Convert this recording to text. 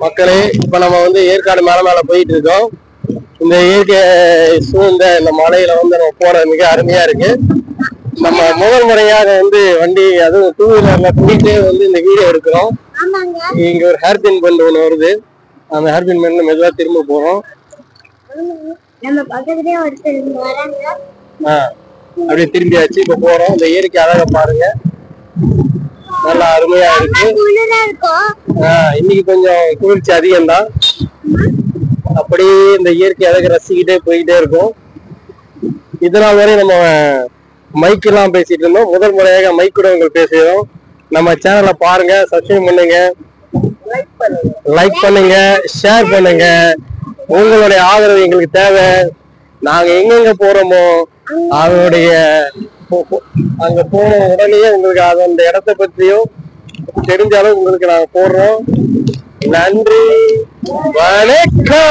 மக்களே, இப்ப நம்ம வந்து ஏற்காடு மேல போயிட்டு இருக்கோம். இந்த இயற்கை சூழ்ந்த இந்த மலையில வந்து நம்ம போறது மிக அருமையா இருக்கு. நம்ம முதல் முறையாக வந்து வண்டி, அதுவும் டூ வீலர்ல போயிட்டே வந்து இந்த வீடியோ எடுக்கிறோம். இங்க ஒரு ஹேர்பின் பெண்ட் ஒண்ணு வருது. அந்த ஹேர்பின் பெண்ட்ல மெதுவா திரும்ப போறோம். அப்படியே திரும்பியாச்சு. இப்ப போறோம். இந்த இயற்கை அழகை பாருங்க, நல்லா அருமையா இருக்கு. இன்னைக்கு கொஞ்சம் குளிர்ச்சி அதிகம் தான். அப்படியே இந்த இயற்கை அழகை ரசிக்கிட்டே போயிட்டே இருக்கும். இதனால் வரை நம்ம மைக் எல்லாம் பேசிட்டு இருந்தோம். முதல் முறையாக மைக் கூட உங்களுக்கு பேசுகிறோம். நம்ம சேனலை பாருங்க, சப்ஸ்கிரைப் பண்ணுங்க, லைக் பண்ணுங்க, ஷேர் பண்ணுங்க. உங்களுடைய ஆதரவு எங்களுக்கு தேவை. நாங்க எங்கெங்க போறோமோ அதோடைய அங்க போன உடனே உங்களுக்கு அந்த இடத்தை பற்றியும் தெரிஞ்ச அளவு உங்களுக்கு நாங்க போடுறோம். நன்றி, வணக்கம்.